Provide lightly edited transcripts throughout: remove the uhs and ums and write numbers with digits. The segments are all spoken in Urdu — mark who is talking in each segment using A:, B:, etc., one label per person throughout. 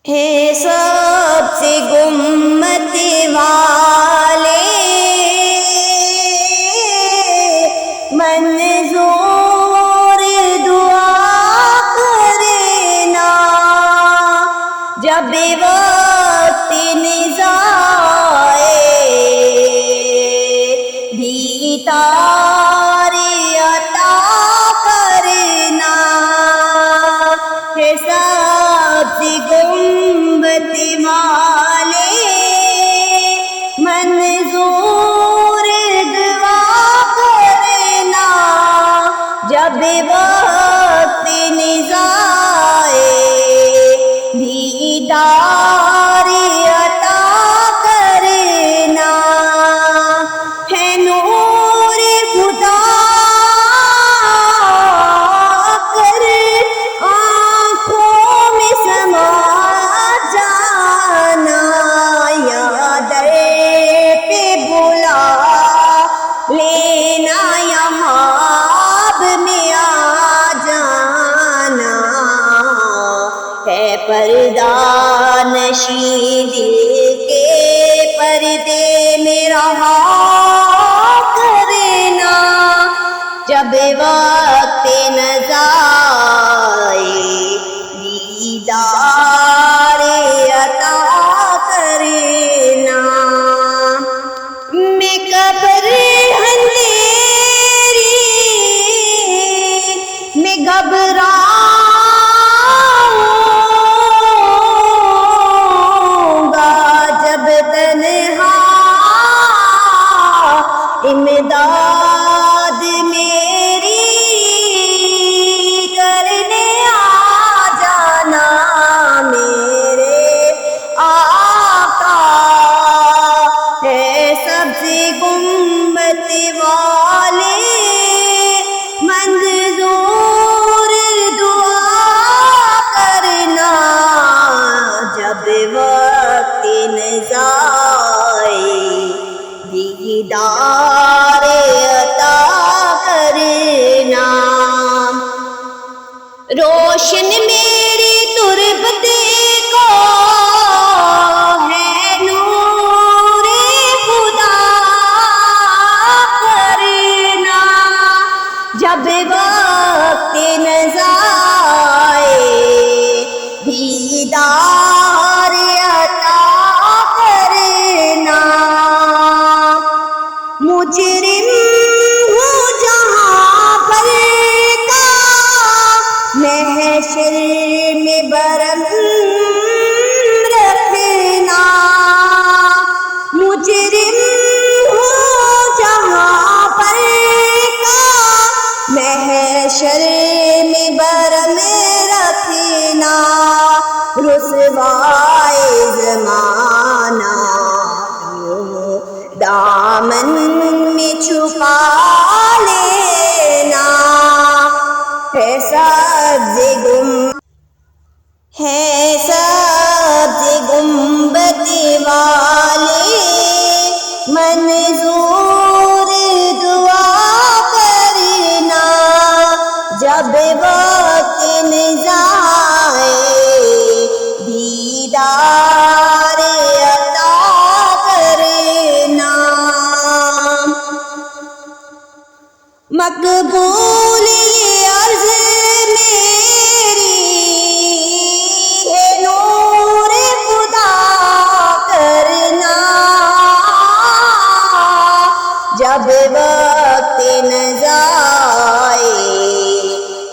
A: ہے سب سے گمت والے منظور دعا کرنا، جب وقت نزائے بھی تار عطا کرنا، ہے سب سے گنبد والے منظور دعا کرنا، جب وقت نزائے دیدار عطا کرنا، ہے نور خدا کر آنکھوں میں سما جانا، یا در پہ بلا لینا، یا خواب میں آ جانا، ہے پردہ نشین دل کے پردے میں رہا کرنا، جب وقت نزائے دیدار عطا کرنا، میں قبر اندھیری میں گھبراؤں گا، جب تنہا امداد میری کرنے آ جانا، میرے آقا ہے سب سے گنبد والے منظور دعا کرنا، جب وقت نزائے دیدار عطا کرنا، روشن میری تربت کو ہے نور خدا کرنا، جب وقت نزائے دیدار عطا کرنا، مجرم ہوں جہاں پر کا محشر میں برم رکھنا، مجرم ہوں جہاں پر کا محشر میں برم رکھنا، رسوائے زمانہ دامن میں چھپا لینا، ہے سبز گنبد والے منظور دعا کرنا، جب وقت نزائے دیدار عطا کرنا، مقبول یہ عرض میری ہے نور خدا کرنا، جب وقت نزائے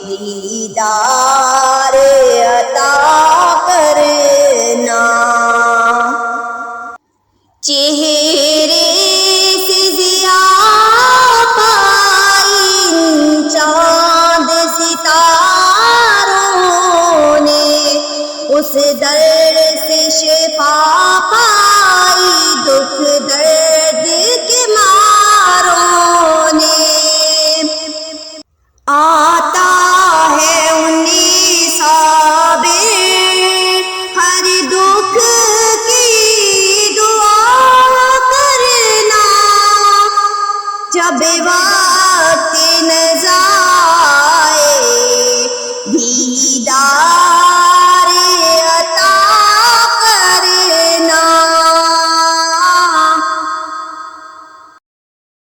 A: دیدار عطا کرنا، چہرے سے ضیاء پائی چاند ستاروں نے، اس در سے شفا پائی دکھ در